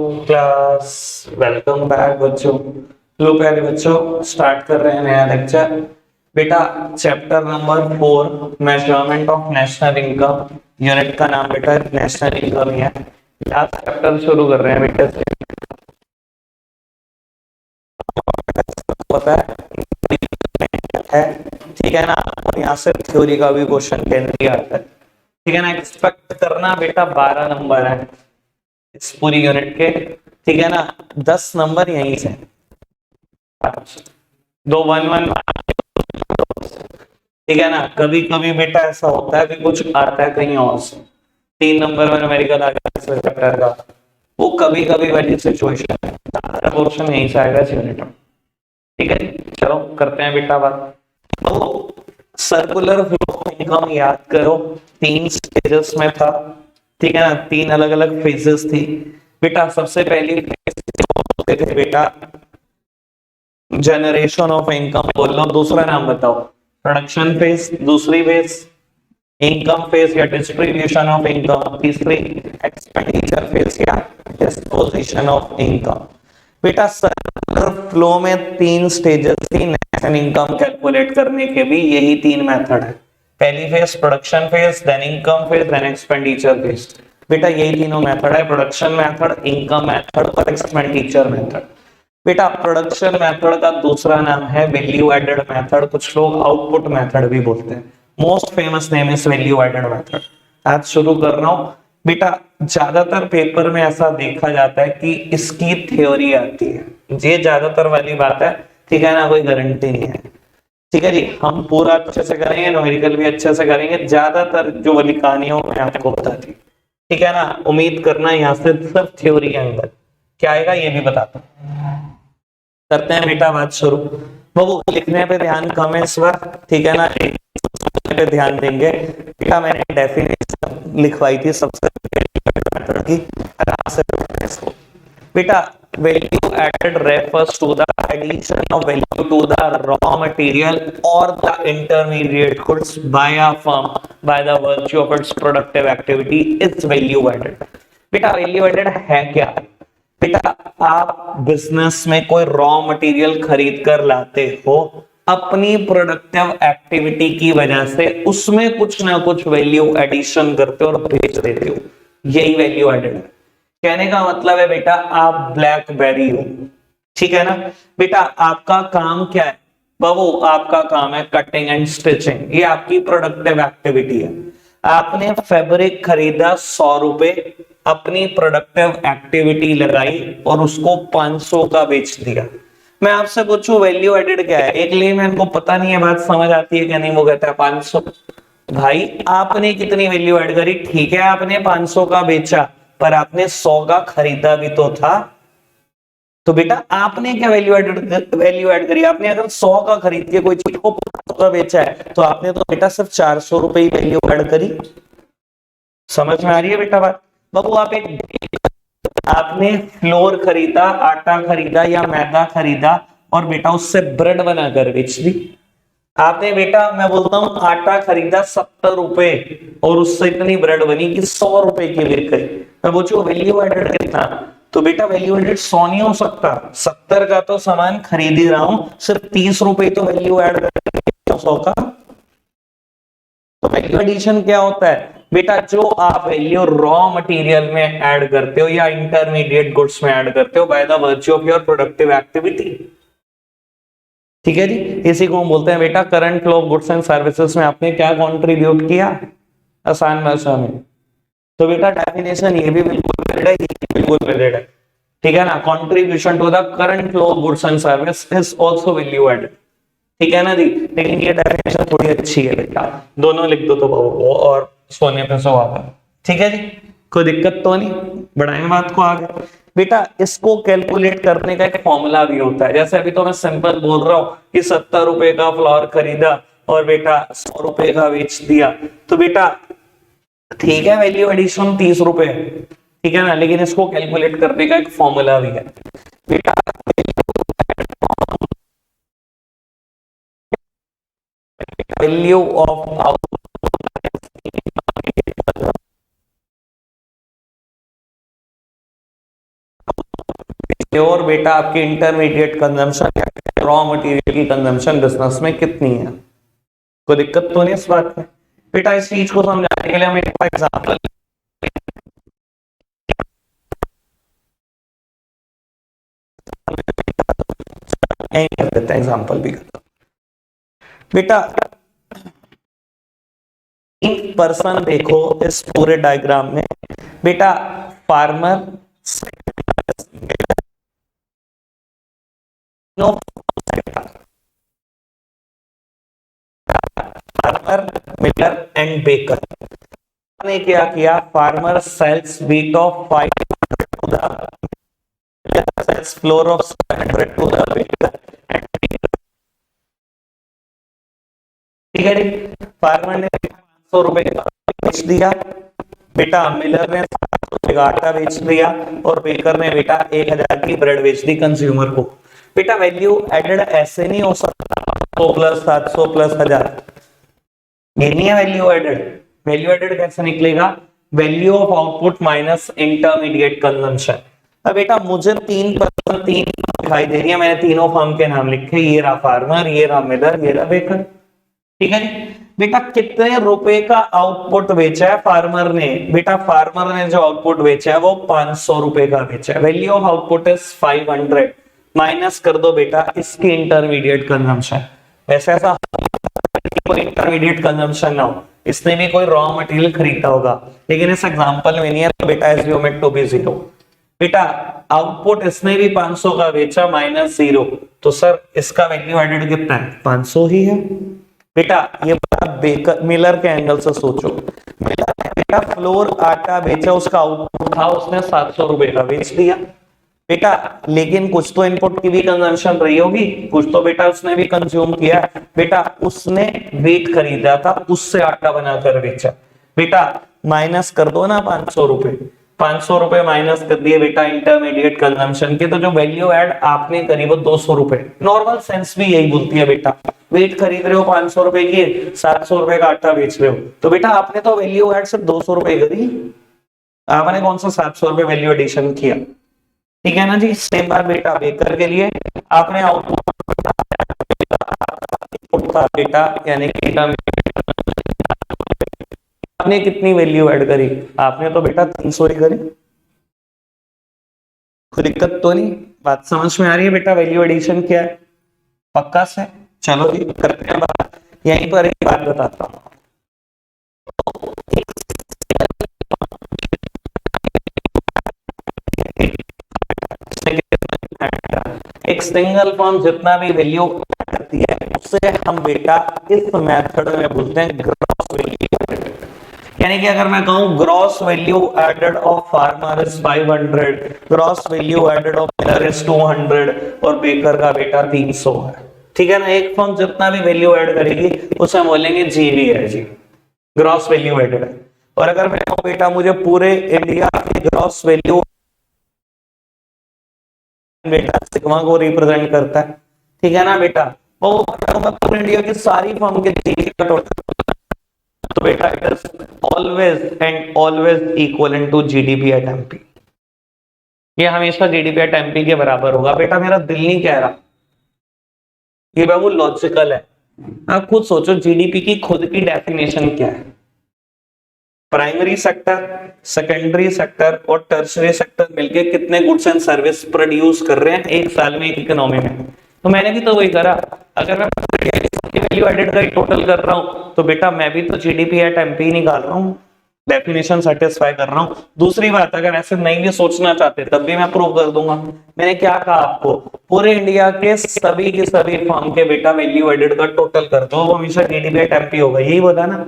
Class, welcome back बच्चों। लो प्यारे बच्चों, स्टार्ट कर रहे हैं नया लेक्चर। बेटा chapter number 4 measurement of national income. Unit का नाम बेटा नेशनल इनकम ही है। लास्ट चैप्टर शुरू कर रहे हैं बेटा से। पता है ठीक है ना। और यहाँ से थ्योरी का भी क्वेश्चन कैसे आता है, ठीक है ना। एक्सपेक्ट करना बेटा 12 नंबर है इस पूरी यूनिट के, ठीक है ना। 10 नंबर यहीं से, दो वन वन, ठीक है ना। कभी कभी बेटा ऐसा होता है कि कुछ आता है कहीं और से। 3 नंबर में न्यूमेरिकल आ गया चैप्टर का, वो कभी कभी वाली सिचुएशन है। पोर्शन यहीं से आएगा इस यूनिट में, ठीक है। चलो करते हैं बेटा बात। तो सर्कुलर फ्लो ऑफ इनकम याद करो, 3 स्टेजेस में था, ठीक है ना। 3 अलग अलग फेजेस थी बेटा। सबसे पहली फेज थे बेटा जनरेशन ऑफ इनकम, बोल लो। दूसरा नाम बताओ, प्रोडक्शन फेज। दूसरी फेज इनकम फेज या डिस्ट्रीब्यूशन ऑफ इनकम। तीसरी एक्सपेंडिचर फेज या डिस्पोजिशन ऑफ इनकम। बेटा सर्कुलर फ्लो में 3 स्टेजेस थी नेशनल इनकम कैलकुलेट करने के भी, यही 3 मेथड है। पहली phase production phase, then income phase, then expenditure phase. बेटा यही तीनों मेथड है, प्रोडक्शन मेथड, इनकम मेथड और एक्सपेंडिचर मेथड। बेटा प्रोडक्शन मेथड का दूसरा नाम है वैल्यू एडेड मेथड, कुछ लोग आउटपुट मेथड भी बोलते हैं। Most famous name is value added method. आज शुरू कर रहा हूं बेटा। ज्यादातर पेपर में ऐसा देखा जाता है कि इसकी थ्योरी आती है, ये ज्यादातर वाली बात है, ठीक है ना। कोई गारंटी नहीं है, ठीक है जी। हम पूरा अच्छे से करेंगे, न्यूमेरिकल भी अच्छे से करेंगे। ज्यादातर जो वाली कहानियों में आपको बताती, ठीक है ना। उम्मीद करना यहाँ से सिर्फ थ्योरी के अंदर क्या आएगा ये भी बताता हूं। करते हैं बेटा बात शुरू। वो लिखने पे ध्यान कम है इस बार, ठीक है ना। पे ध्यान देंगे बेटा। मैंने डेफिनेशन लिखवाई थी सबसे की, आराम से इसको बेटा। Value added refers to the addition of value to the raw material और the intermediate goods by a firm by the virtue of its productive activity is value added. बेटा वैल्यू एडेड है क्या बेटा? आप बिजनेस में कोई raw material खरीद कर लाते हो, अपनी प्रोडक्टिव एक्टिविटी की वजह से उसमें कुछ ना कुछ वैल्यू एडिशन करते हो और बेच देते हो, यही वैल्यू एडेड है। कहने का मतलब है बेटा आप ब्लैकबेरी हो, ठीक है ना। बेटा आपका काम क्या है बाबू? आपका काम है कटिंग एंड स्टिचिंग, ये आपकी प्रोडक्टिव एक्टिविटी है। आपने फैब्रिक खरीदा 100 रुपए, अपनी प्रोडक्टिव एक्टिविटी लगाई और उसको 500 का बेच दिया। मैं आपसे पूछूं वैल्यू एडेड क्या है? एक लेमैन को पता नहीं है, बात समझ आती है क्या नहीं? वो कहता है 500। भाई आपने कितनी वैल्यू ऐड करी? ठीक है आपने 500 का बेचा, पर आपने 100 का खरीदा भी तो था। तो बेटा आपने क्या वैल्यू ऐड करी? आपने अगर 100 का खरीद के कोई चीज को 500 का बेचा है, तो आपने तो बेटा सिर्फ 400 रुपए ही वैल्यू ऐड करी। समझ में आ रही है बेटा बात? बाबू आप आपने फ्लोर खरीदा, आटा खरीदा या मैदा खरीदा और बेटा उससे ब्रेड बनाकर बेच दी। आपने बेटा मैं बोलता हूं आटा खरीदा 70 रुपए और उससे इतनी ब्रेड बनी कि 100 रुपए की बिक गई। मैं पूछू वैल्यू एडेड कितना? तो बेटा वैल्यू एडेड 100 नहीं हो सकता। 70 का तो सामान खरीद ही रहा हूं, सिर्फ 30 रुपए तो वैल्यू एड कर 100 का। तो वैल्यू एडिशन क्या होता है बेटा? जो आप वैल्यू रॉ मटेरियल में ऐड करते हो या इंटरमीडिएट गुड्स में ऐड करते हो bye the virtue of your productive activity, ठीक है जी। इसी को हम बोलते हैं बेटा current flow of goods and services में आपने क्या कंट्रीब्यूट किया, आसान भाषा में। तो बेटा डेफिनेशन ये भी बिल्कुल वैलिड है, ये भी बिल्कुल वैलिड है, ठीक है ना। Contribution to the current flow of goods and service is also value added, ठीक है ना जी। लेकिन ये डेफिनेशन थोड़ी अच्छी है बेटा, दोनों लिख दो तो वो और सोने पे सुहागा, ठीक है जी। कोई दिक्कत तो नहीं, बढ़ाएं बात को आगे। बेटा इसको कैलकुलेट करने का एक फॉर्मूला भी होता है। जैसे अभी तो मैं सिंपल बोल रहा हूं कि 70 रुपए का फ्लावर खरीदा और बेटा 100 रुपए का बेच दिया, तो बेटा ठीक है वैल्यू एडिशन 30 रुपए है, ठीक है ना। लेकिन इसको कैलकुलेट करने का एक फॉर्मूला भी है बेटा। वैल्यू ऑफ प्योर बेटा आपकी इंटरमीडिएट कंजम्पशन या रॉ मटेरियल की कंजम्पशन बिजनेस में कितनी है? कोई दिक्कत तो नहीं इस बात में? बेटा इस चीज को समझाने के लिए हम एक एग्जांपल कर देते हैं, एग्जांपल भी करता हूं। बेटा एक पर्सन देखो इस पूरे डायग्राम में, बेटा farmer no, farmer miller and baker ने क्या किया? Farmer sells wheat of 500 to the sells flour of 700 to the baker. ठीक है जी, फार्मर ने 500 रुपए का बेच दिया, बेटा मिलर ने 700 रुपए का आटा बेच दिया और बेकर ने बेटा 1000 की ब्रेड बेच दी कंज्यूमर को। बेटा वैल्यू एडेड ऐसे नहीं हो सकता 100 प्लस 700 प्लस 1000, ये नहीं है वैल्यू एडेड। वैल्यू एडेड कैसे निकलेगा? Value of output minus intermediate consumption. अब बेटा मुझे 3% 3 दिखाई दे रही है, मैंने तीनों फर्म के नाम लिखे, ये रहा फार्मर, ये रहा मिलर, ये रहा बेकर। ठीक है जी, बेटा कितने रुपए का आउटपुट बेचा है फार्मर ने? बेटा फार्मर ने जो आउटपुट बेचा है वो 500 रुपए का बेचा है। Value of output is 500, minus कर दो बेटा इसकी इंटरमीडिएट कंजम्पशन। वैसे ऐसा कोई इंटरमीडिएट कंजम्पशन ना हो, इसने भी कोई रॉ मटेरियल खरीदा होगा, लेकिन इस एग्जांपल में नहीं है, तो बेटा एज्यूम इट टू बी 0। बेटा आउटपुट इसने भी 500 का बेचा माइनस 0, तो सर इसका वैल्यू एडेड कितना है? 500 ही है। बेटा ये बेकर मिलर के एंगल से सोचो, मिलर ने बेटा फ्लोर आटा बेचा, उसका आउटपुट था उसने 700 रुपए का बेच दिया बेटा, लेकिन कुछ तो इनपुट की भी कंजम्पशन रही होगी, कुछ तो बेटा उसने भी कंज्यूम किया। बेटा उसने वेट खरीदा था, उससे आटा बनाकर बेचा। बेटा माइनस कर दो ना 500 रुपए, 500 रुपए माइनस कर दिए बेटा इंटरमीडिएट कंजम्पशन के, तो जो वैल्यू ऐड आपने करी वो 200 रुपए। नॉर्मल सेंस भी यही बोलती है बेटा, वेट खरीद रहे हो 500 रुपए की, 700 रुपए का आटा बेच रहे हो, तो बेटा आपने तो वैल्यू ऐड सिर्फ 200 रुपए करी, आपने कौन सा 700 रुपए वैल्यू एडिशन किया? ठीक है ना जी। सेम बात बेटा बेकर के लिए, आपने आउटपुट था बेटा, यानी कि आपने कितनी वैल्यू ऐड करी? आपने तो बेटा 300 ही करी। कोई दिक्कत तो नहीं? बात समझ में आ रही है बेटा? वैल्यू एडिशन क्या है? पक्का से? चलो जी करते हैं बात। यहीं पर एक बात बताता हूं, एक सिंगल फॉर्म जितना भी वैल्यू करती है उससे हम बेटा इस मेथड में बोलते हैं ग्रॉस वैल्यू। यानी कि अगर मैं कहूं gross value added of farmer is 500, gross value added of miller is 200 और बेकर का बेटा 300 है। ठीक है ना, एक फर्म जितना भी वैल्यू ऐड करेगी उसे हम बोलेंगे जीवी है जी, ग्रॉस वैल्यू एडेड है। और अगर मैं कहूं बेटा मुझे पूरे इंडिया की ग्रॉस वैल्यू बेटा सिग्मा को रिप्रेजेंट करता है, ठीक है ना बेटा, वो पूरे इंडिया की सारी फर्म के जीवी का टोटल, तो बेटा it is always and always equal to GDP at MP. ये हमेशा जीडीपी एट एमपी के बराबर होगा। बेटा मेरा दिल नहीं कह रहा, ये बाबू लॉजिकल है। आप खुद सोचो जीडीपी की खुद की डेफिनेशन क्या है? प्राइमरी सेक्टर, सेकेंडरी सेक्टर और टर्शरी सेक्टर मिलके कितने गुड्स एंड सर्विस प्रोड्यूस कर रहे हैं एक साल में एक इकोनॉमी में। तो मैंने भी तो वही करा, अगर मैं वैल्यू एडेड का टोटल कर रहा हूं तो बेटा मैं भी तो जीडीपी एट एमपी निकाल रहा हूं, डेफिनेशन सेटिस्फाई कर रहा हूं। दूसरी बात, अगर ऐसे नहीं भी सोचना चाहते तब भी मैं प्रूव कर दूंगा। मैंने क्या कहा आपको, पूरे इंडिया के सभी के सभी फर्म के बेटा वैल्यू एडेड का टोटल कर दो, वो हमेशा जीडीपी एट एमपी होगा, यही बोला ना।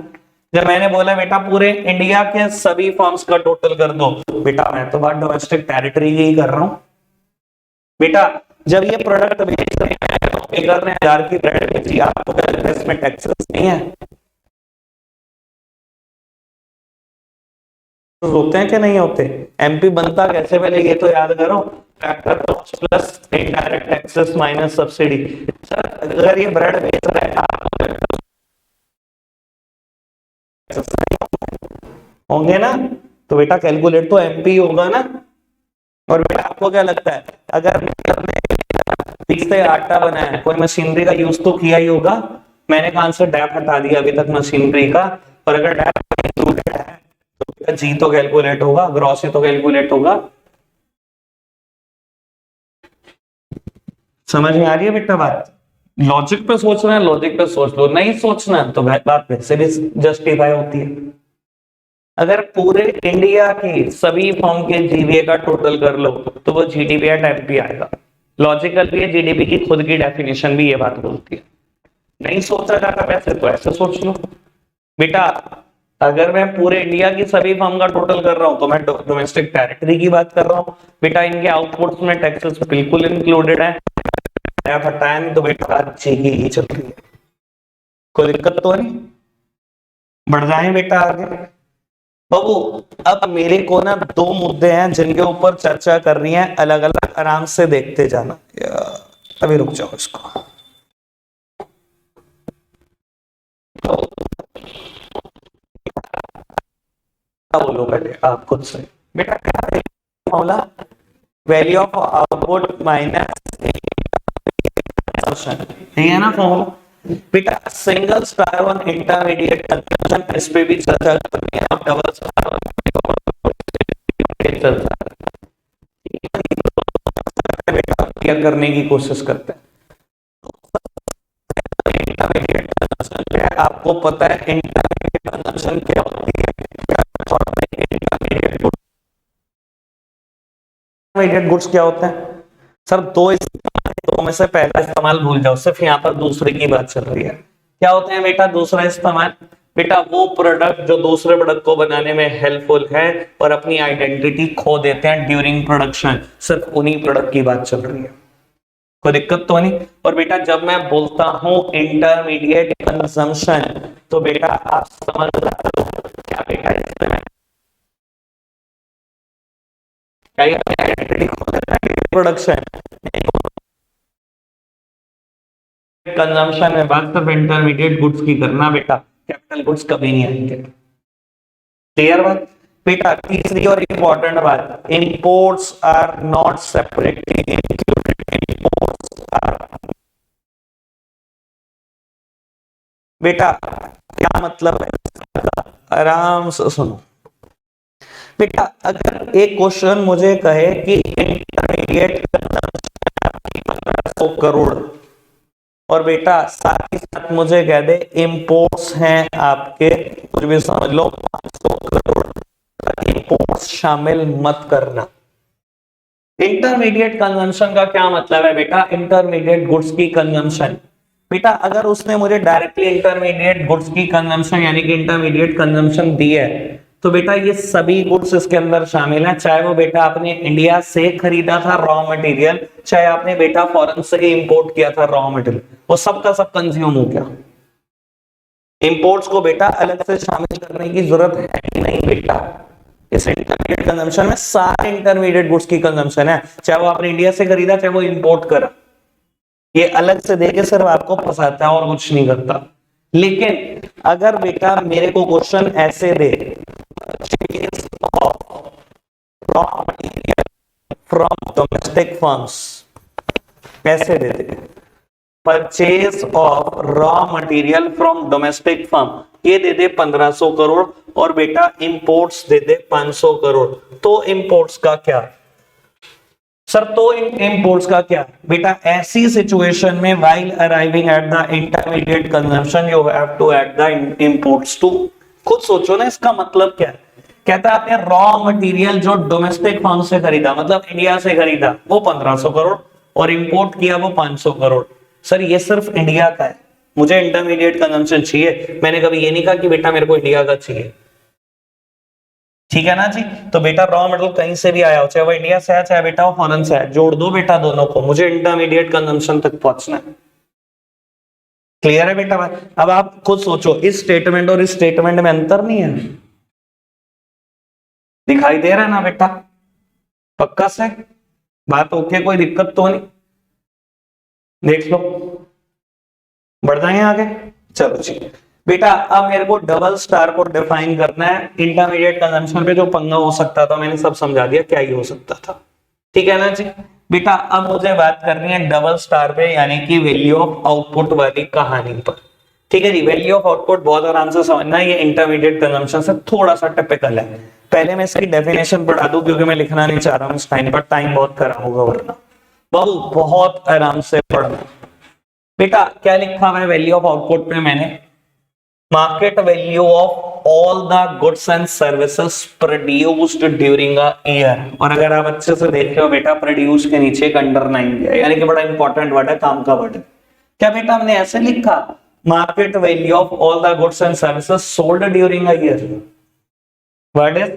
जब मैंने बोला बेटा पूरे इंडिया के सभी फर्म्स का टोटल कर दो, बेटा मैं तो बात डोमेस्टिक टेरिटरी की कर रहा हूं। बेटा जब ये प्रोडक्ट बेच रहे हैं तो बेकर ने 1000 की ब्रेड बेची, आपको इसमें टैक्सेस नहीं है? होते हैं कि नहीं होते? एमपी बनता कैसे पहले ये तो याद करो, factor cost plus indirect taxes minus subsidy. Sir अगर ये ब्रेड बेच रहे हैं होंगे ना, तो बेटा कैलकुलेट तो एमपी होगा ना। और बेटा आपको क्या लगता है, अगर ठीक से आटा बनाया, कोई मशीनरी का यूज तो किया ही होगा। मैंने कहा आंसर डैप हटा दिया अभी तक मशीनरी का, और अगर डैप इंक्लूडेड है तो जी तो कैलकुलेट होगा, ग्रॉस तो कैलकुलेट होगा। समझ में आ रही है बेटा बात? लॉजिक पे सोचना है, लॉजिक पे सोच लो, नहीं सोचना तो बात वैसे भी जस्टिफाई होती है। अगर पूरे इंडिया के सभी फॉर्म के जीवीए का टोटल कर लो तो वो जीडीपी या टाइप आएगा। लॉजिकल भी है, जीडीपी की खुद की डेफिनेशन भी ये बात बोलती है। नहीं सोचा जाता वैसे तो ऐसे सोच लो बेटा। अगर मैं पूरे इंडिया की सभी फर्म का टोटल कर रहा हूं तो मैं डोमेस्टिक टेरिटरी की बात कर रहा हूं बेटा। इनके आउटपुट्स में टैक्सेस बिल्कुल इंक्लूडेड है, हटाया नहीं तो बेटा अच्छी ही चल रही है, कोई दिक्कत तो नहीं। बढ़ जाए बेटा आगे बाबू। अब मेरे को ना दो मुद्दे हैं जिनके ऊपर चर्चा कर रही हैं अलग अलग, आराम से देखते जाना। अभी रुक जाओ इसको। तो बोलो पहले आप खुद से बेटा, क्या formula, value of output minus यही है ना फॉर्मूला बेटा। Single star one intermediate consumption, इस पे भी चर्चा करनी है। डबल स्टार बेटा करने की कोशिश करते हैं। इंटरमीडिएट कंजम्पशन क्या है आपको पता है? इंटरमीडिएट कंजम्पशन क्या होती है? इंटरमीडिएट गुड्स क्या होते हैं सर? दो में से पहला इस्तेमाल भूल जाओ, सिर्फ यहाँ पर दूसरे की बात चल रही है। क्या होते हैं बेटा दूसरा इस्तेमाल? बेटा वो प्रोडक्ट जो दूसरे प्रोडक्ट को बनाने में हेल्पफुल है और अपनी आइडेंटिटी खो देते हैं ड्यूरिंग प्रोडक्शन, सिर्फ उन्हीं प्रोडक्ट की बात चल रही है, कोई दिक्कत तो नहीं। और बेटा जब मैं बोलता हूं इंटरमीडिएट कंजम्पशन तो बेटा आप समझ रहे हो क्या बेटा, प्रोडक्शन कंजम्पशन में बात सिर्फ इंटरमीडिएट गुड्स की करना बेटा, कैपिटल गुड्स कभी नहीं आएंगे। क्लियर बात बेटा? तीसरी और इंपॉर्टेंट बात, imports are not separately included. Imports are बेटा क्या मतलब है, आराम से सुनो बेटा। अगर एक क्वेश्चन मुझे कहे कि इंटरमीडिएट कंजम्पशन 1500 करोड़ और बेटा साथ ही साथ मुझे कह दे इंपोर्ट्स हैं आपके, कुछ भी समझ लो 500 करोड़, इंपोर्ट्स शामिल मत करना। इंटरमीडिएट कंजम्पशन का क्या मतलब है बेटा? इंटरमीडिएट गुड्स की कंजम्पशन बेटा, अगर उसने मुझे डायरेक्टली इंटरमीडिएट गुड्स की कंजम्पशन यानी कि इंटरमीडिएट कंजम्पशन दी है तो बेटा ये सभी गुड्स इसके अंदर शामिल हैं, चाहे वो बेटा आपने इंडिया से खरीदा था रॉ मटेरियल, चाहे आपने बेटा फॉरेन से इंपोर्ट किया था रॉ मटेरियल, वो सब का सब कंज्यूम हो गया। इंपोर्ट्स को बेटा अलग से शामिल करने की जरूरत है कि नहीं बेटा? इस इंटरमीडिएट कंजम्पशन में सारे इंटरमीडिएट गुड्स की कंजम्पशन है, चाहे वो आपने इंडिया से खरीदा चाहे वो इंपोर्ट करा, ये अलग से देके सिर्फ आपको फंसाता है और कुछ नहीं करता। लेकिन अगर बेटा मेरे को क्वेश्चन ऐसे दे, फ्रॉम डोमेस्टिक फर्म्स, ऐसे दे दे purchase of raw material from domestic firm, ये दे दे 1500 करोड़ और बेटा इंपोर्ट्स दे दे 500 करोड़, तो इंपोर्ट्स का क्या सर? तो इंपोर्ट्स का क्या बेटा? ऐसी सिचुएशन में while arriving at the intermediate consumption you have to add the imports to. खुद सोचो ना इसका मतलब क्या है। कहता है आपने रॉ मटेरियल जो डोमेस्टिक फर्म से खरीदा, मतलब इंडिया से खरीदा, वो 1500 करोड़ और इंपोर्ट किया वो 500 करोड़। सर ये सिर्फ इंडिया का है, मुझे इंटरमीडिएट कंजम्पशन चाहिए, मैंने कभी ये नहीं कहा कि बेटा मेरे को इंडिया का चाहिए, ठीक है ना जी? तो बेटा रॉ मटेरियल कहीं से भी आया हो, चाहे वो इंडिया से है चाहे बेटा वो फॉरेन से है, जोड़ दो बेटा दोनों को, मुझे इंटरमीडिएट कंजम्पशन तक पहुंचना है। क्लियर है बेटा बात? अब आप खुद सोचो इस स्टेटमेंट और इस स्टेटमेंट में अंतर नहीं है, दिखाई दे रहा है ना बेटा? पक्का से बात ओके, कोई दिक्कत तो नहीं? देख लो, बढ़ जाए आगे, चलो जी बेटा। अब मेरे को डबल स्टार को डिफाइन करना है। इंटरमीडिएट कंजम्पशन पे जो पंगा हो सकता था मैंने सब समझा दिया, क्या ही हो सकता था। ठीक है ना जी बेटा। अब मुझे बात करनी है डबल स्टार पे, यानी कि वैल्यू ऑफ आउटपुट वाली कहानी पर। ठीक है जी, वैल्यू ऑफ आउटपुट बहुत आराम से समझना, ये इंटरमीडिएट कंजम्पशन से थोड़ा सा टिपिकल है। पहले मैं इसकी डेफिनेशन पढ़ा दूं क्योंकि मैं लिखना नहीं चाह रहा हूं इस टाइम पर, टाइम बहुत खराब होगा वरना। बहुत बहुत आराम से पढ़ना बेटा। क्या लिखा हुआ है वैल्यू ऑफ आउटपुट पे मैंने? Market value of all the goods and services produced during a year. और अगर आप अच्छे से देख रहे हो बेटा, प्रोड्यूस के नीचे एक अंडरलाइन दिया है, यानी कि बड़ा इंपॉर्टेंट वर्ड है, काम का वर्ड है। क्या बेटा हमने ऐसे लिखा market value of all the goods and services sold during a year? Word is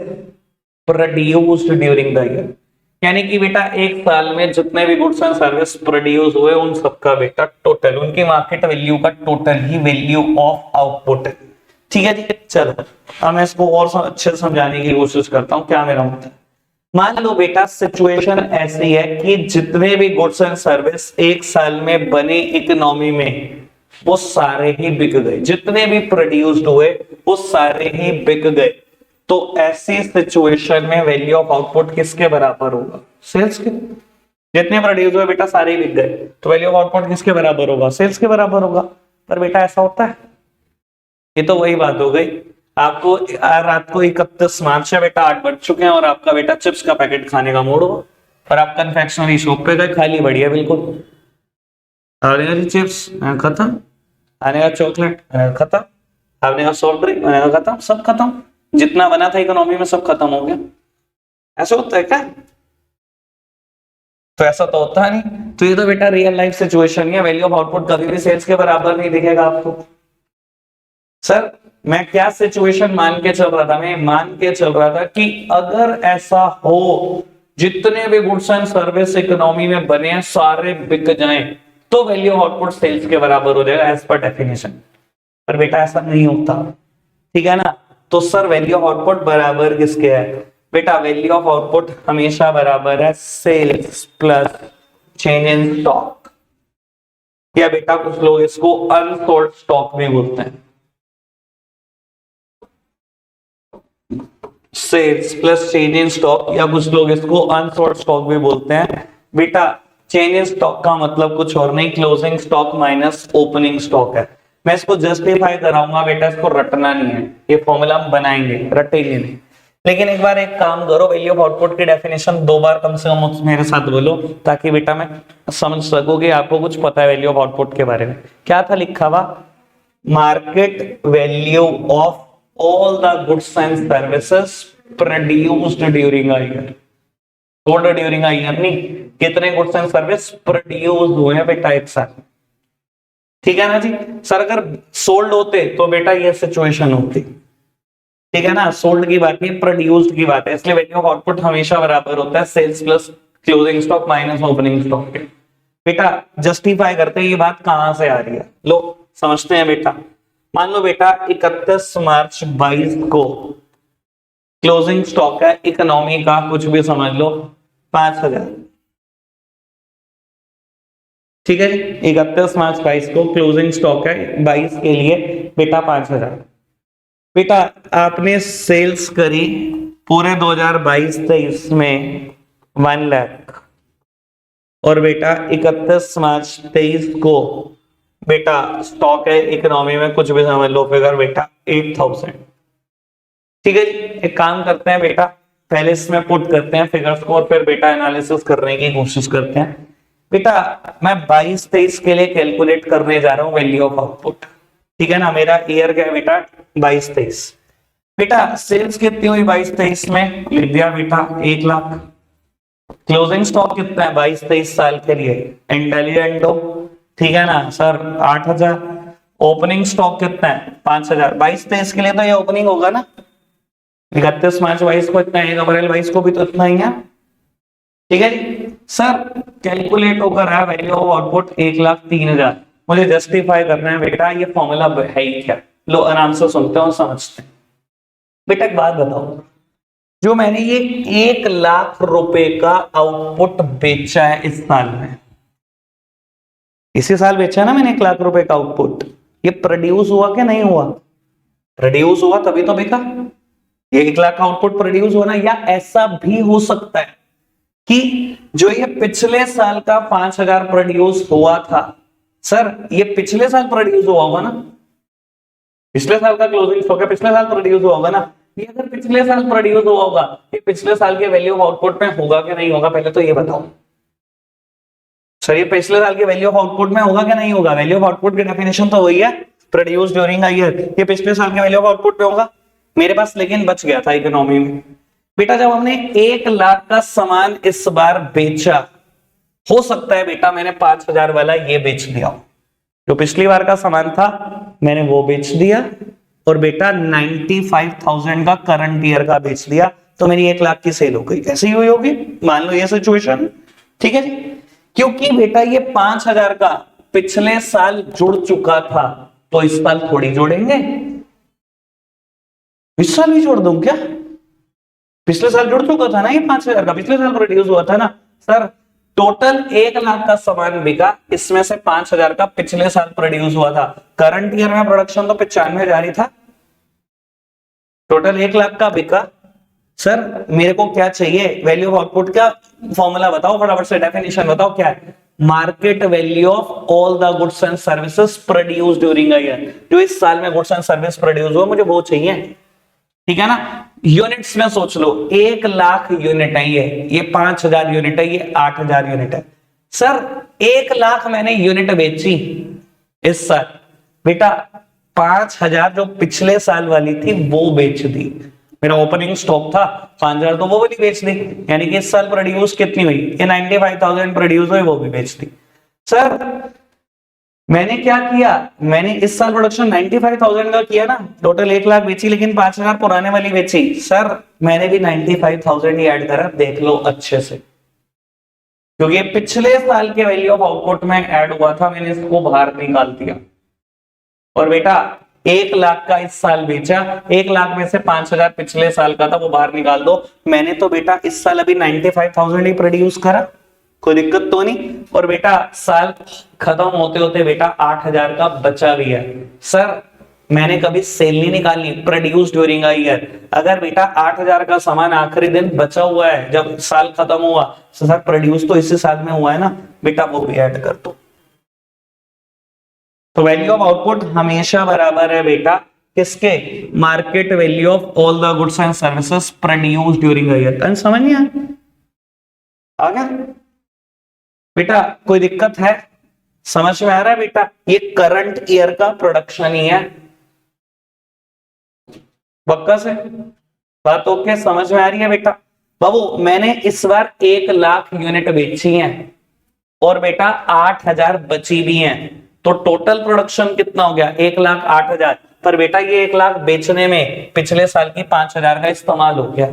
produced during the year, यानी कि बेटा एक साल में जितने भी गुड्स एंड सर्विस प्रोड्यूस हुए उन सबका बेटा टोटल, उनकी मार्केट वैल्यू का total he value of output है। ठीक है जी, चलो अब मैं इसको और अच्छे से समझाने की कोशिश करता हूं क्या मेरा मतलब। मान लो बेटा सिचुएशन ऐसी है कि जितने भी गुड्स एंड सर्विस एक साल में बने इकोनॉमी में वो सारे ही बिक गए, जितने भी प्रोड्यूस्ड हुए वो सारे ही बिक गए। तो ऐसी सिचुएशन में वैल्यू ऑफ आउटपुट किसके बराबर होगा? सेल्स के। जितने प्रोड्यूस हुए बेटा सारे बिक गए, तो वैल्यू ऑफ आउटपुट किसके बराबर होगा? सेल्स के बराबर होगा। पर बेटा ऐसा होता है? ये तो वही बात हो गई, आपको रात को 31 मार्च है बेटा, 8 बज चुके हैं और आपका बेटा चिप्स का पैकेट खाने का मूड हो और आप कन्फेक्शनरी शॉप पे गए, खाली बढ़िया बिल्कुल आने का चिप्स खत्म, आने का चॉकलेट खत्म, आने का सॉफ्ट ड्रिंक आने का खत्म, सब खत्म, जितना बना था इकोनॉमी में सब खत्म हो गया। ऐसा होता है क्या? तो ऐसा तो होता नहीं। तो ये तो बेटा रियल लाइफ सिचुएशन है, वैल्यू ऑफ आउटपुट कभी भी सेल्स के बराबर नहीं दिखेगा आपको। सर मैं क्या सिचुएशन मान के चल रहा था? मैं मान के चल रहा था कि अगर ऐसा हो जितने भी गुड्स एंड सर्विस इकोनॉमी में बने हैं सारे बिक जाएं तो वैल्यू ऑफ आउटपुट सेल्स के बराबर हो जाएगा एज पर डेफिनेशन। पर बेटा ऐसा नहीं होता, ठीक है ना। तो सर वैल्यू ऑफ आउटपुट बराबर किसके है? बेटा वैल्यू ऑफ आउटपुट हमेशा बराबर है sales plus change in stock, या बेटा कुछ लोग इसको अनसोल्ड स्टॉक भी बोलते हैं। Sales plus change in stock, या कुछ लोग इसको अनसोल्ड स्टॉक भी बोलते हैं। बेटा चेंज इन स्टॉक का मतलब कुछ और नहीं, closing stock minus opening stock है। मैं इसको जस्टिफाई कराऊंगा बेटा, इसको रटना नहीं है, ये फॉर्मूला हम बनाएंगे, रटेंगे नहीं। लेकिन एक बार एक काम करो, वैल्यू ऑफ आउटपुट की डेफिनेशन 2 बार कम से कम मेरे साथ बोलो, ताकि बेटा मैं समझ सकूं कि आपको कुछ पता है वैल्यू ऑफ आउटपुट के बारे में। क्या था लिखा हुआ? Market value of all the goods and services produced during a year. Sold during a year नहीं, कितने गुड्स एंड सर्विस प्रोड्यूस हुए हैं बेटा एक साथ। ठीक है ना जी। सर अगर सोल्ड होते तो बेटा ये सिचुएशन होती, ठीक है ना। सोल्ड की बात नहीं, प्रोड्यूस्ड की बात है, इसलिए वैल्यू ऑफ आउटपुट हमेशा बराबर होता है sales plus closing stock minus opening stock के। बेटा जस्टिफाई करते हैं ये बात कहां से आ रही है, लो समझते हैं बेटा। मान लो बेटा 31 मार्च 22 को क्लोजिंग स्टॉक है इकोनॉमी का, कुछ भी समझ लो 5000, ठीक है। 31 मार्च 22 को क्लोजिंग स्टॉक है 22 के लिए बेटा 5000। बेटा आपने सेल्स करी पूरे 2022-23 में 1 लाख, और बेटा 31 मार्च 23 को बेटा स्टॉक है इकोनॉमी में, कुछ भी समझ लो फिगर बेटा 8000। ठीक है जी, एक काम करते हैं बेटा, पहले इसमें पुट करते हैं फिगर्स को और फिर बेटा एनालिसिस करने की कोशिश करते हैं। बेटा मैं 22-23 के लिए कैलकुलेट करने जा रहा हूं वैल्यू ऑफ आउटपुट, ठीक है ना। मेरा ईयर क्या है बेटा 22-23। बेटा सेल्स कितनी हुई 22-23 में? लिख दिया बेटा 1 लाख। क्लोजिंग स्टॉक कितना है 22-23 साल के लिए? इंटेलिजेंट हो, ठीक है ना सर 8000। ओपनिंग स्टॉक कितना है 5000। 22-23 के लिए तो ये ओपनिंग होगा ना। 31 मार्च 22 को इतना है, अप्रैल 22 को भी तो इतना ही है, ठीक है जी। सर कैलकुलेट होकर आया वैल्यू ऑफ आउटपुट 1,03,000। मुझे जस्टिफाई करना है बेटा ये फॉर्मूला है ही क्या। लो आराम से सुनते हैं और समझते हैं। बेटा एक बात बताओ, जो मैंने ये 1 लाख रुपए का आउटपुट बेचा है इस साल में, इसी साल बेचा है ना मैंने 1 लाख रुपए का आउटपुट, ये प्रोड्यूस हुआ क्या नहीं हुआ? प्रोड्यूस हुआ तभी तो बिका। ये 1 लाख का आउटपुट प्रोड्यूस होना, या ऐसा भी हो सकता है कि जो ये पिछले साल का 5000 प्रोड्यूस हुआ था, सर ये पिछले साल प्रोड्यूस हुआ होगा ना, पिछले साल का क्लोजिंग स्टॉक है, पिछले साल प्रोड्यूस हुआ होगा ना। ये अगर पिछले साल प्रोड्यूस हुआ होगा, ये पिछले साल के वैल्यू ऑफ आउटपुट में होगा कि नहीं होगा, पहले तो ये बताओ सर, ये पिछले साल के वैल्यू ऑफ आउटपुट में होगा कि नहीं होगा। वैल्यू ऑफ आउटपुट की डेफिनेशन तो वही है, प्रोड्यूस ड्यूरिंग अ ईयर। ये पिछले साल के वैल्यू ऑफ आउटपुट में होगा। मेरे पास लेकिन बच गया था इकोनॉमी में, बेटा जब हमने 1 लाख का सामान इस बार बेचा, हो सकता है बेटा मैंने 5000 वाला ये बेच दिया, जो पिछली बार का सामान था मैंने वो बेच दिया, और बेटा 95,000 का करंट ईयर का बेच दिया, तो मेरी 1 लाख की सेल हो गई। ऐसी हुई होगी, मान लो ये सिचुएशन, ठीक है जी। क्योंकि बेटा ये 5000 का पिछले साल जुड़ चुका था, तो इस साल थोड़ी जोड़ेंगे, इस साल भी जोड़ दूं क्या? पिछले साल जुड़ चुका था ना ये 5000 का, पिछले साल प्रोड्यूस हुआ था ना। सर टोटल 1 लाख का सामान बिका, इसमें से 5000 का पिछले साल प्रोड्यूस हुआ था। करंट ईयर में प्रोडक्शन तो 95,000 ही था, टोटल 1 लाख का बिका। सर मेरे को क्या चाहिए, वैल्यू ऑफ आउटपुट का फॉर्मूला बताओ फटाफट से, डेफिनेशन बताओ क्या है। Market value of all the goods and services produce during a year, जो इस साल में गुड्स एंड सर्विस प्रोड्यूस हुआ, मुझे वो चाहिए, ठीक है ना। यूनिट्स में सोच लो, 1 लाख यूनिट है ये 5000 यूनिट है, ये 8000 यूनिट है। सर 1 लाख मैंने यूनिट बेची इस साल, बेटा 5000 जो पिछले साल वाली थी वो बेच दी। मेरा ओपनिंग स्टॉक था 5000, तो वो वाली बेच दी, यानी कि इस साल प्रोड्यूस कितनी हुई, ये 95,000 प्रोड्यूस हुई, वो भी बेच दी। सर मैंने क्या किया, मैंने इस साल प्रोडक्शन 95,000 का किया ना, टोटल 1 लाख बेची, लेकिन 5000 पुराने वाली बेची। सर मैंने भी 95,000 ही ऐड करा, देख लो अच्छे से, क्योंकि पिछले साल के वैल्यू ऑफ आउटपुट में ऐड हुआ था, मैंने इसको बाहर निकाल दिया। और बेटा 1 लाख का इस साल बेचा, 1 लाख में से 5000 पिछले साल का था, वो बाहर निकाल दो। मैंने तो बेटा इस साल अभी 95,000 ही प्रोड्यूस करा, कोई दिक्कत तो नहीं। और बेटा साल खत्म होते होते बेटा 8000 का बचा भी है। सर मैंने कभी सेल नहीं निकालनी, प्रोड्यूस ड्यूरिंग अ ईयर। अगर बेटा 8000 का सामान आखिरी दिन बचा हुआ है जब साल खत्म हुआ, तो सर प्रोड्यूस तो इसी साल में हुआ है ना, बेटा वो भी ऐड कर दो। तो वैल्यू ऑफ आउटपुट हमेशा बराबर है बेटा किसके, market value of all the goods and services produce during a year. समझ नहीं आ गया बेटा, कोई दिक्कत है, समझ में आ रहा है बेटा। ये करंट ईयर का प्रोडक्शन ही है, पक्का से बात ओके, समझ में आ रही है बेटा। बाबू मैंने इस बार 1 लाख यूनिट बेची है, और बेटा 8000 बची भी हैं, तो टोटल प्रोडक्शन कितना हो गया, 1,08,000। पर बेटा ये 1 लाख बेचने में पिछले साल की 5000 का इस्तेमाल हो गया,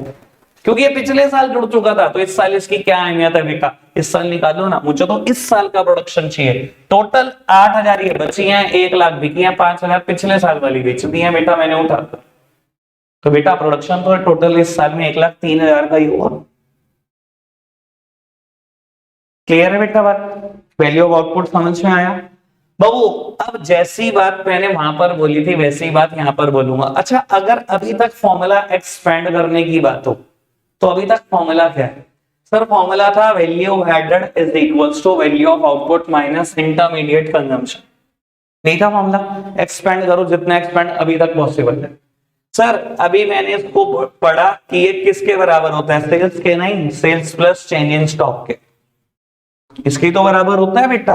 क्योंकि ये पिछले साल जुड़ चुका था, तो इस साल इसकी क्या अहमियत है बेटा, इस साल निकालो ना। मुझे तो इस साल का प्रोडक्शन चाहिए। टोटल 8000 ये बची हैं, 1 लाख बिकी हैं, 5000 पिछले साल वाली बेच दी है बेटा मैंने उठा। तो बेटा प्रोडक्शन तो टोटल इस साल में 1,03,000 का ही हुआ। क्लियर है बेटा बात, वैल्यू ऑफ आउटपुट समझ में आया बाबू। अब जैसी बात मैंने वहां पर बोली थी वैसी बात यहां पर बोलूंगा। अच्छा अगर अभी तक फॉर्मूला एक्सपेंड करने की बात हो, तो अभी तक फॉर्मूला क्या है सर, फॉर्मूला था value added is equals to value of output minus intermediate consumption, नहीं था फॉर्मूला। एक्सपेंड करो जितना एक्सपेंड अभी तक पॉसिबल है। सर अभी मैंने इसको पढ़ा कि ये किसके बराबर होता है, सेल्स के नहीं, sales plus change in stock के, इसकी तो बराबर होता है बेटा।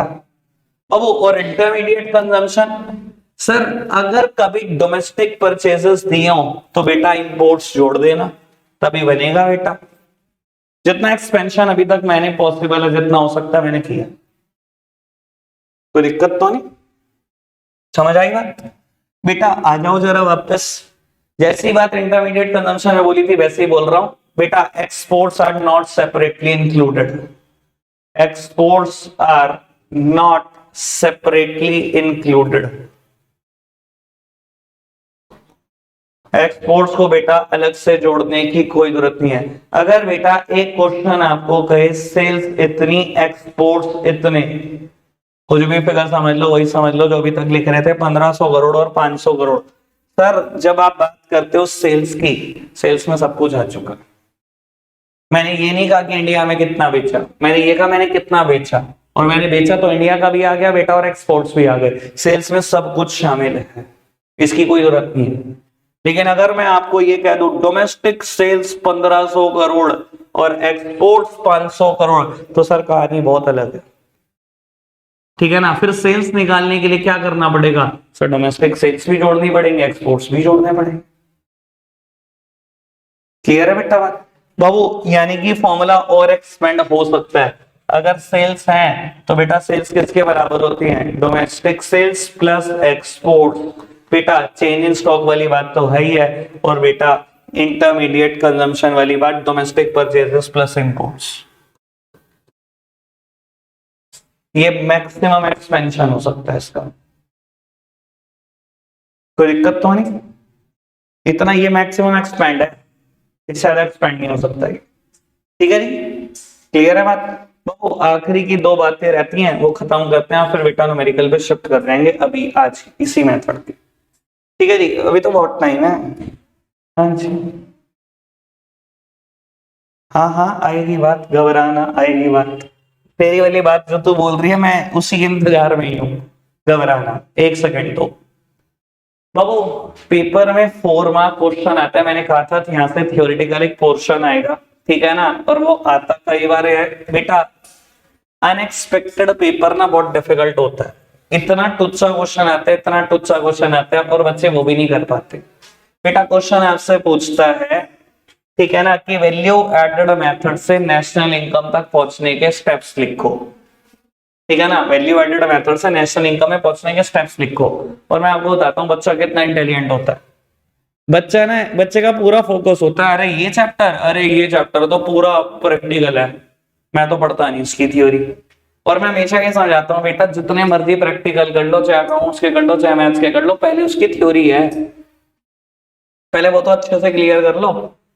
अब और इंटरमीडिएट कंजम्पशन, सर अगर कभी डोमेस्टिक परचेजेस दिए हो तो बेटा इंपोर्ट्स जोड़ देना, तभी बनेगा बेटा। जितना एक्सपेंशन अभी तक मैंने पॉसिबल है जितना हो सकता है मैंने किया, कोई दिक्कत तो नहीं, समझ आई बात बेटा। आ जाओ जरा वापस, जैसी बात इंटरमीडिएट कंजम्पशन में बोली थी वैसे ही बोल रहा हूं बेटा। Exports are not separately included, exports are not separately included. Exports को बेटा अलग से जोड़ने की कोई जरूरत नहीं है। अगर बेटा एक क्वेश्चन आपको कहे सेल्स इतनी, एक्सपोर्ट्स इतने, कुछ भी फिगर समझ लो, वही समझ लो जो अभी तक लिख रहे थे 1500 करोड़ और 500 करोड़। सर जब आप बात करते हो सेल्स की, सेल्स में सब कुछ आ चुका है, मैंने ये नहीं कहा कि इंडिया में कितना बेचा, मैंने ये कहा मैंने कितना बेचा, और मैंने बेचा तो इंडिया का भी आ गया बेटा और एक्सपोर्ट्स भी आ गए, सेल्स में सब कुछ शामिल है, इसकी कोई जरूरत नहीं है। लेकिन अगर मैं आपको ये कह दूं डोमेस्टिक सेल्स 1500 करोड़ और एक्सपोर्ट्स 500 करोड़, तो सर कहानी बहुत अलग है, ठीक है ना। फिर सेल्स निकालने के लिए क्या करना पड़ेगा सर, डोमेस्टिक सेल्स भी जोड़नी पड़ेंगे, एक्सपोर्ट्स भी जोड़ने पड़ेंगे। क्लियर है बेटा बात बाबू, यानी कि फॉर्मूला और एक्सपेंड हो सकता है। अगर सेल्स हैं तो बेटा सेल्स किसके बराबर होती हैं, डोमेस्टिक सेल्स प्लस एक्सपोर्ट। बेटा चेंज इन स्टॉक वाली बात तो है ही है, और बेटा इंटरमीडिएट कंजम्पशन वाली बात डोमेस्टिक परचेजेस प्लस इंपोर्ट्स। ये मैक्सिमम एक्सपेंशन हो सकता है इसका, कोई दिक्कत तो नहीं, इतना ये मैक्सिमम एक्सपेंड है, इससे ज्यादा एक्सपेंड नहीं हो सकता है, ठीक है जी। क्लियर है बात। वो आखिरी की दो बातें रहती हैं वो खत्म करते हैं, फिर बेटा न्यूमेरिकल पे शिफ्ट कर जाएंगे अभी आज इसी मेथड की, ठीक है जी। अभी तो बहुत टाइम है। हाँ जी, हाँ हाँ आएगी बात, घबराना आएगी बात, तेरी वाली बात जो तू बोल रही है मैं उसी के इंतजार में ही हूँ, घबराना एक सेकंड तो। बाबू पेपर में 4 मार्क क्वेश्चन आता है, मैंने कहा था यहाँ से थियोरिटिकल एक पोर्शन आएगा, ठीक है ना, और वो आता कई बार है बेटा। अनएक्सपेक्टेड पेपर ना बहुत डिफिकल्ट होता है, इतना टुच्चा क्वेश्चन आता है, इतना टुच्चा क्वेश्चन आता है और बच्चे वो भी नहीं कर पाते। बेटा क्वेश्चन आपसे पूछता है, ठीक है ना, कि वैल्यू एडेड मेथड से नेशनल इनकम तक पहुंचने के स्टेप्स लिखो, ठीक है ना, वैल्यू एडेड मेथड से नेशनल इनकम में पहुंचने के स्टेप्स लिखो। और मैं आपको बताता हूँ बच्चा कितना इंटेलिजेंट होता है। बच्चा ना, बच्चे का पूरा फोकस होता है, अरे ये चैप्टर तो पूरा प्रैक्टिकल है, मैं तो पढ़ता नहीं इसकी थ्योरी। और मैं हमेशा ये समझाता हूँ बेटा जितने मर्जी प्रैक्टिकल कर लो, चाहे अकाउंट्स के कर लो चाहे मैथ्स के कर लो, पहले उसकी थ्योरी है, पहले वो तो अच्छे से क्लियर कर लो।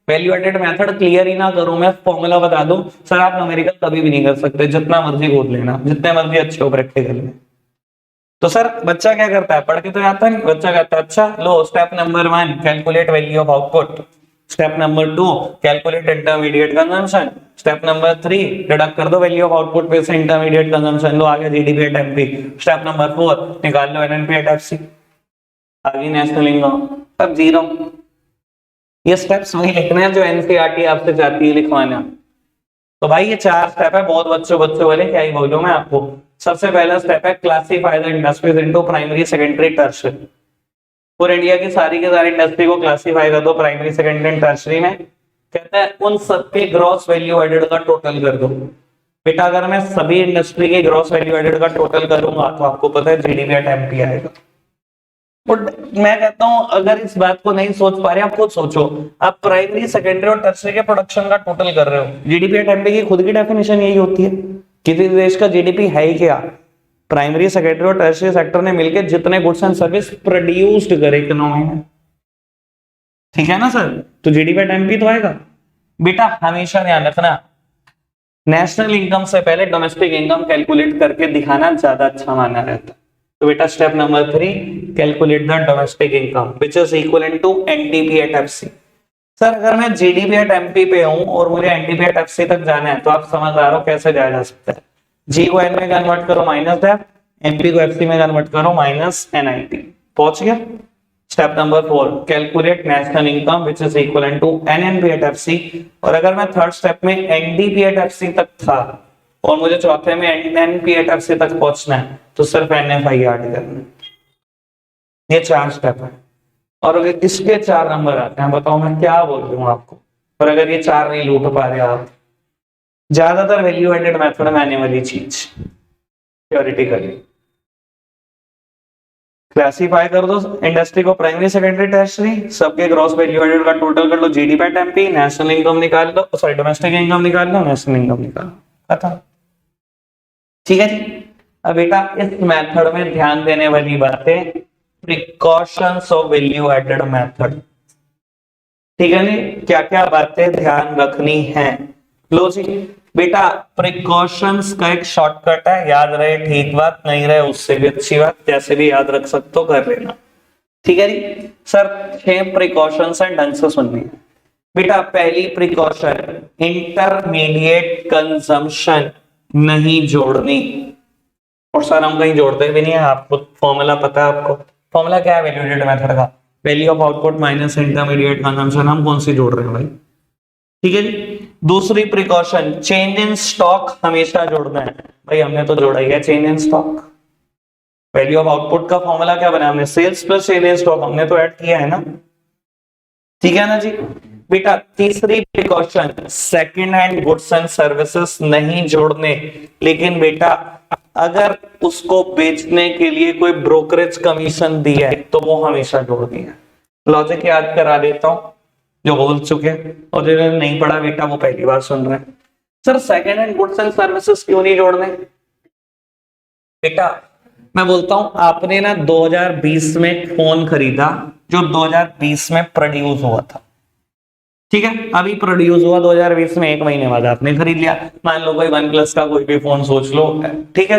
वैल्यू एडेड मेथड क्लियर ही ना करूं, मैं फॉर्मूला बता दूं, सर आप न्यूमेरिकल कभी भी नहीं कर सकते, जितना मर्जी खोद लेना, जितने मर्जी अच्छे हो प्रैक्टिकल में। तो सर बच्चा क्या करता है, पढ़ के तो जाता नहीं, बच्चा कहता है अच्छा लो step number 1 calculate value of output, step number 2 calculate intermediate consumption, step number 3 deduct कर दो वैल्यू ऑफ आउटपुट पे से इंटरमीडिएट कंजम्पशन, लो आ गया GDP at MP, step number 4 निकाल लो एनएनपी एट एफसी, आ गई नेशनल इनकम, अब जीरो। ये स्टेप्स वही लिखने हैं जो एनसीईआरटी आपसे चाहती है लिखवाना। तो भाई ये 4 स्टेप है, बहुत बच्चों वाले क्या ही बोलूं मैं आपको। सबसे पहला स्टेप है classify the industries into primary secondary tertiary. पूरे इंडिया की सारी के सारी इंडस्ट्री को क्लासीफाई कर दो प्राइमरी सेकेंडरी एंड टर्शियरी में। कहता है उन सबके ग्रॉस वैल्यू एडेड का टोटल कर दो। बेटा अगर मैं सभी इंडस्ट्री के ग्रॉस वैल्यू एडेड का टोटल करूंगा तो आपको पता है जीडीपी एट एमपी आएगा। बट मैं कहता हूं अगर इस बात को नहीं सोच पा रहे आप खुद सोचो, आप प्राइमरी सेकेंडरी और टर्शियरी के प्रोडक्शन का टोटल कर रहे हो, जीडीपी एट एमपी की खुद की डेफिनेशन यही होती है, किसी देश का जीडीपी है ही क्या, प्राइमरी सेकेंडरी और टर्शियरी सेक्टर ने मिलकर जितने गुड्स एंड सर्विस प्रोड्यूस्ड करे इकोनॉमी में, ठीक है ना सर, तो जीडीपी एट एमपी तो आएगा। बेटा हमेशा ध्यान रखना नेशनल इनकम से पहले डोमेस्टिक इनकम कैलकुलेट करके दिखाना ज्यादा अच्छा माना रहता है। तो बेटा step number 3 calculate the domestic income which is equivalent to NDP at FC. Sir अगर मैं जीडीपी एट एमपी पे हूं और मुझे एनडीपी एट एफसी तक जाना है तो आप समझ आ रहे हो कैसे जाया जा सकता है। जी को एन में कन्वर्ट करो माइनस एफ, एमपी को एफसी में कन्वर्ट करो माइनस एनआईटी, पहुंच गया। Step number 4 calculate national income which is equivalent to NNP at FC. और अगर मैं थर्ड स्टेप में एनडीपी एट एफसी तक था और मुझे चौथे में एनपी एट एफसी तक पहुंचना है तो सिर्फ एनएफआई ऐड करना है। ये 4 स्टेप है और अगर इसके 4 नंबर आते हैं बताओ मैं क्या बोल रही हूँ आपको। और अगर ये 4 नहीं लूट पा रहे आप, ज्यादातर वैल्यू एडेड मेथड में आने वाली चीज थ्योरेटिकली क्लासिफाई कर दो इंडस्ट्री को प्राइमरी सेकेंडरी टर्शियरी, सबके ग्रॉस वैल्यू एडेड का टोटल कर लो, GDP at MP, national income निकाल लो, सॉरी डोमेस्टिक इनकम निकाल लो, नेशनल इनकम निकाल लो, खत्म। ठीक है जी। अब बेटा इस मेथड में ध्यान देने वाली बातें precautions of value added method, ठीक है नी, क्या क्या बातें ध्यान रखनी है। लो जी बेटा प्रिकॉशंस का एक शॉर्टकट है, याद रहे ठीक बात, नहीं रहे उससे भी अच्छी बात, जैसे भी याद रख सकते हो कर लेना, ठीक है जी। सर 6 प्रिकॉशंस हैं, ढंग से सुननी है। बेटा पहली प्रिकॉशन, इंटरमीडिएट कंजम्पशन नहीं जोड़नी। और सर हम कहीं जोड़ते भी नहीं है, आपको फॉर्मूला पता है? आपको फॉर्मूला क्या है वैल्यूडेटेड मेथड का? Value of output minus intermediate consumption. हम कौन सी जोड़ रहे हैं भाई? ठीक है जी। दूसरी प्रिकॉशन, चेंज इन स्टॉक हमेशा जोड़ना है। भाई हमने तो जोड़ा ही है change in stock. Value of output का फॉर्मूला क्या बना हमने? Sales plus change in stock, हमने तो ऐड किया है ना। ठीक है ना जी। बेटा तीसरी precaution, second hand goods and services नहीं जोड़ने। लेकिन बेटा अगर उसको बेचने के लिए कोई ब्रोकरेज कमीशन दिया है तो वो हमेशा जोड़नी है। लॉजिक याद करा देता हूं जो बोल चुके, और जिन्होंने नहीं पढ़ा बेटा वो पहली बार सुन रहे हैं। Sir second hand goods and services क्यों नहीं जोड़ने? बेटा मैं बोलता हूं, आपने ना 2020 में फोन खरीदा जो 2020 में प्रोड्यूस हुआ था। ठीक है, अभी प्रोड्यूस हुआ 2020 में, 1 महीने बाद आपने खरीद लिया। मान लो कोई OnePlus का कोई भी फोन सोच लो, ठीक है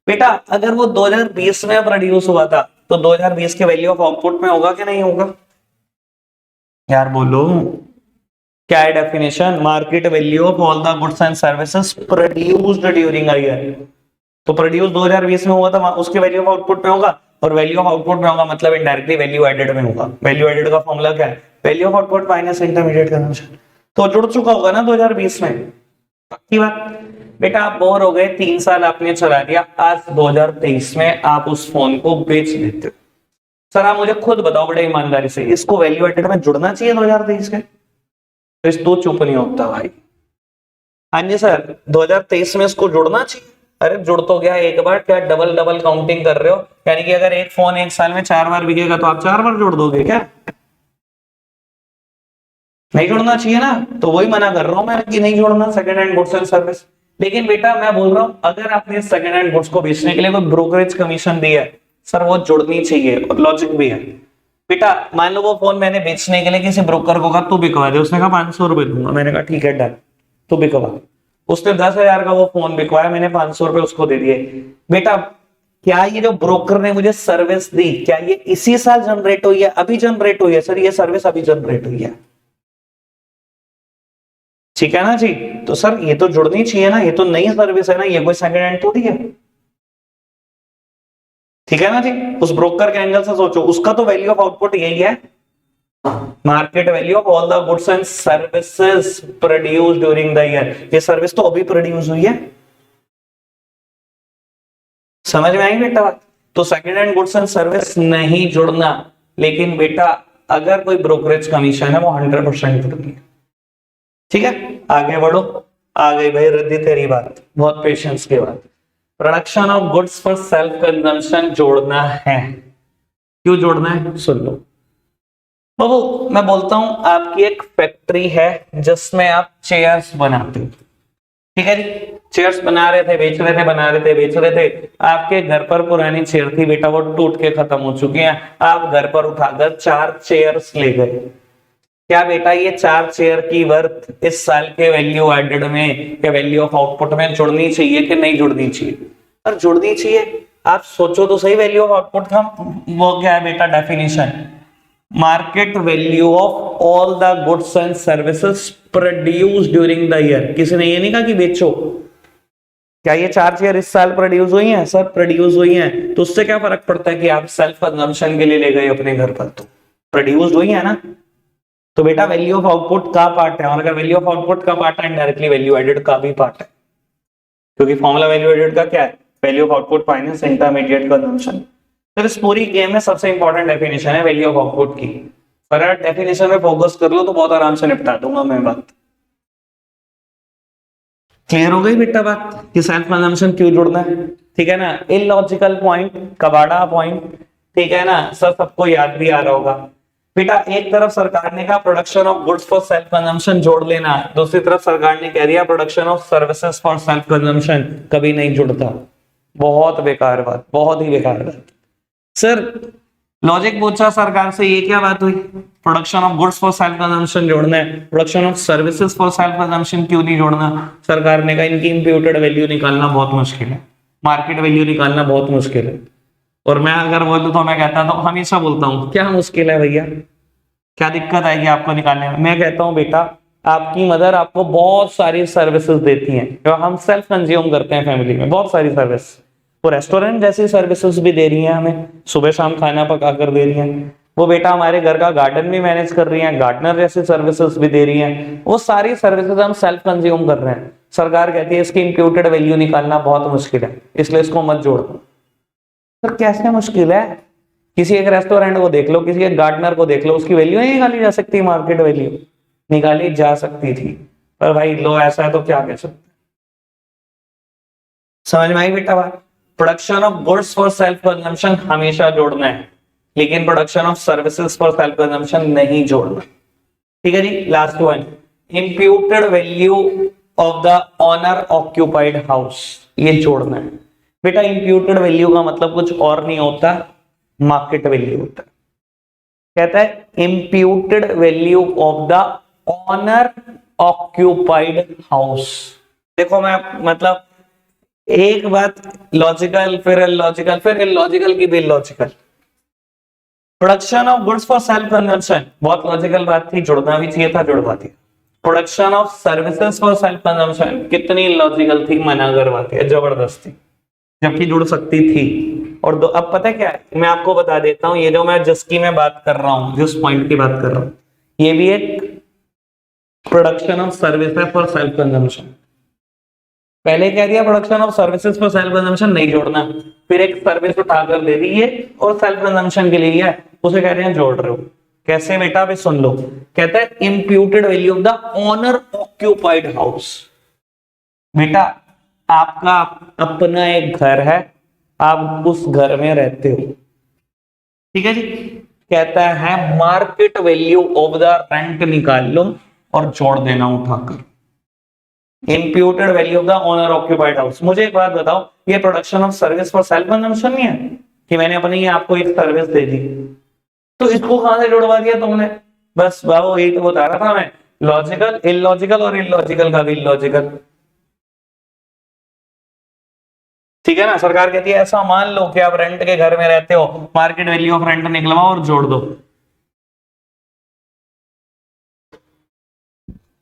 बेटा। अगर वो 2020 में प्रोड्यूस हुआ था तो 2020 के वैल्यू ऑफ आउटपुट में होगा कि नहीं होगा? यार बोलो क्या है definition? Market value of all the goods and services produced during a year. तो प्रोड्यूस 2020 में हुआ था, उसके वैल्यू ऑफ आउटपुट में होगा, और वैल्यू ऑफ आउटपुट में होगा मतलब इनडायरेक्टली वैल्यू एडेड में होगा। वैल्यू एडेड का फॉर्मूला क्या है? Value of output minus intermediate consumption. तो जुड़ चुका होगा ना 2020 में, पक्की बात। बेटा आप बोर हो गए, 3 साल आपने चला दिया, आज 2023 में आप उस फोन को बेच देते हो। सर आप मुझे खुद बताओ बड़े ईमानदारी से, इसको वैल्यू एडेड में जुड़ना चाहिए 2023 के? तो इस तो चुप नहीं होता भाई। हाँ जी सर 2023 में इसको जुड़ना चाहिए। अरे जुड़ तो गया एक बार, क्या डबल डबल काउंटिंग कर रहे हो? यानी कि अगर एक फोन 1 साल में 4 बार बिकेगा तो आप 4 बार जोड़ दोगे क्या? नहीं जोड़ना चाहिए ना। तो वही मना कर रहा हूं मैं कि नहीं जोड़ना second hand goods and service. लेकिन बेटा मैं बोल रहा हूं, अगर आपने सेकंड हैंड गुड्स को बेचने के लिए कोई ब्रोकरेज कमीशन दिया है, सर वो जुड़नी चाहिए, और लॉजिक भी है। बेटा मान लो वो फोन मैंने बेचने के लिए किसी ब्रोकर को कहा तू बिकवा दे, उसने कहा 500 रुपए दूंगा। मैंने कहा ठीक है डन, तू बिकवा। उसने 10,000 का वो फोन बिकवाया, मैंने 500 रुपए उसको दे दिए। बेटा क्या ये जो ब्रोकर ने मुझे सर्विस दी, क्या ये इसी साल जनरेट हुई है? अभी जनरेट हुई है सर, ये सर्विस अभी जनरेट हुई है। ठीक है ना जी। तो सर ये तो जुड़नी चाहिए ना, ये तो नई सर्विस है ना, ये कोई सेकंड हैंड थोड़ी है। ठीक है ना जी। उस ब्रोकर के एंगल से सोचो, उसका तो वैल्यू ऑफ आउटपुट यही है, market value of all the goods and services produce during the year. ये सर्विस तो अभी प्रोड्यूस हुई है। समझ में आई बेटा? तो second hand goods and service नहीं जुड़ना। लेकिन बेटा अगर कोई ब्रोकरेज कमीशन है वो 100% जुड़नी है। ठीक है आगे बढ़ो। आ गई भाई रिद्धि तेरी बात, बहुत पेशेंस के बाद। Production of goods for self consumption जोड़ना है। क्यों जोड़ना है सुन लो बाबू। मैं बोलता हूं आपकी एक फैक्ट्री है जिसमें आप चेयर्स बनाते हो। ठीक है जी, चेयर्स बना रहे थे, बेच रहे थे, बना रहे थे, बेच रहे थे। आपके घर पर पुरानी चेयर थी बेटा, वो टूट के खत्म हो चुकी है। आप घर पर उठाकर 4 चेयर्स ले गए। क्या बेटा ये 4 चेयर की वर्थ इस साल के वैल्यू एडेड में या वैल्यू ऑफ आउटपुट में जुड़नी चाहिए कि नहीं जुड़नी चाहिए? और जुड़नी चाहिए। आप सोचो तो सही, वैल्यू ऑफ आउटपुट का वो क्या है बेटा? Definition, market value of all the goods and services produce during the year. किसी ने ये नहीं कहा कि बेचो। क्या ये 4 चेयर इस साल प्रोड्यूस हुई हैं? सर प्रोड्यूस हुई हैं। तो उससे क्या फर्क पड़ता है कि आप सेल्फ कंजम्पशन के लिए ले गए अपने घर पर? तो प्रोड्यूस हुई है ना। तो बेटा वैल्यू ऑफ आउटपुट का पार्ट है, और अगर वैल्यू ऑफ आउटपुट का पार्ट है इनडायरेक्टली वैल्यू एडेड का भी पार्ट है, क्योंकि फॉर्मूला वैल्यू एडेड का क्या है? Value of output minus intermediate consumption. तो इस पूरी गेम में सबसे इंपॉर्टेंट डेफिनेशन है वैल्यू ऑफ आउटपुट की। पर डेफिनेशन में फोकस कर लो तो बहुत आराम से निपटा दूंगा मैं बात। क्लियर हो गई बेटा बात कि सेल्फ कंजम्पशन क्यों जुड़ना है? ठीक है ना। इलॉजिकल पॉइंट, कबाड़ा पॉइंट, ठीक है ना सर, सबको याद भी आ रहा होगा। बेटा एक तरफ सरकार ने कहा production of goods for self consumption जोड़ लेना, दूसरी तरफ सरकार ने कह दिया production of services for self consumption कभी नहीं जुड़ता। बहुत बेकार बात, बहुत ही बेकार बात। सर लॉजिक पूछा सरकार से, ये क्या बात हुई? Production of goods for self consumption जोड़ना है, production of services for self consumption क्यों नहीं जोड़ना? सरकार ने कहा इनकी इंप्यूटेड वैल्यू निकालना बहुत मुश्किल है, मार्केट वैल्यू निकालना बहुत मुश्किल है। और मैं अगर बोलूं तो मैं कहता तो हमेशा बोलता हूं क्या मुश्किल है भैया? क्या दिक्कत आएगी आपको निकालने में? मैं कहता हूं बेटा, आपकी मदर आपको बहुत सारी सर्विसेज देती हैं जो हम सेल्फ कंज्यूम करते हैं फैमिली में, बहुत सारी सर्विस। वो रेस्टोरेंट जैसी सर्विसेज भी दे रही हैं हमें, सुबह शाम खाना पका कर दे रही हैं। वो बेटा हमारे घर का गार्डन भी मैनेज कर रही हैं, गार्डनर जैसी सर्विसेज भी दे रही हैं। वो सारी सर्विसेज हम सेल्फ कंज्यूम कर रहे हैं। सरकार कहती है इसकी इंप्यूटेड वैल्यू निकालना बहुत मुश्किल है, इसलिए इसको मत जोड़ो। तो कैसे मुश्किल है? किसी एक रेस्टोरेंट को देख लो, किसी एक गार्डनर को देख लो, उसकी वैल्यू नहीं निकाली जा सकती? मार्केट वैल्यू निकाली जा सकती थी, पर भाई लो ऐसा है तो क्या कह सकते। समझ में आई बेटा बात? Production of goods for self consumption हमेशा जोड़ना है, लेकिन production of services for self consumption नहीं जोड़ना। ठीक है जी। Last one, imputed value of the owner occupied house, ये जोड़ना है बेटा। इंप्यूटेड वैल्यू का मतलब कुछ और नहीं होता, मार्केट वैल्यू होता है। कहता है imputed value of the owner occupied house. देखो मैं मतलब एक बात लॉजिकल, फिर इलॉजिकल, फिर इलॉजिकल की भी illogical. Production of goods for self consumption बहुत लॉजिकल बात थी, जुड़ना भी चाहिए था, जुड़वा दिया। Production of services for self consumption कितनी लॉजिकल थी, मना करवाती है जबरदस्ती, जबकि जुड़ सकती थी। और दो, अब पता है क्या है, मैं आपको बता देता हूं, ये जो मैं जिसकी मैं बात कर रहा हूं, जिस पॉइंट की बात कर रहा हूं, ये भी एक production of services for self consumption. पहले क्या दिया, production of services for self consumption नहीं जोड़ना, फिर एक सर्विस उठाकर दे दी है और सेल्फ कंजम्पशन के लिए है, उसे कह रहे हैं जोड़ रहे हो। कैसे बेटा, भी सुन लो। कहता है imputed value of the owner occupied house. बेटा आपका अपना एक घर है, आप उस घर में रहते हो, ठीक है जी। कहता है market value of the rent निकाल लो और जोड़ देना उठाकर। Imputed value of the owner occupied house. मुझे एक बात बताओ, ये production of service for self consumption नहीं है कि मैंने अपनी आपको एक सर्विस दे दी, तो इसको कहां से जुड़वा दिया तुमने? बस बाबू यही तो बता रहा था मैं, लॉजिकल, इलॉजिकल और इलॉजिकल का भी इलॉजिकल। ठीक है ना। सरकार कहती है ऐसा मान लो कि आप रेंट के घर में रहते हो, मार्केट वैल्यू ऑफ रेंट निकलवाओ और जोड़ दो।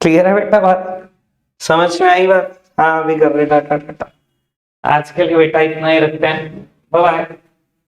क्लियर है बेटा बात? समझ में आई बात? हाँ अभी कर रहे टाटा टाटा। आज के लिए बेटा इतना ही रखते हैं, बाय बाय।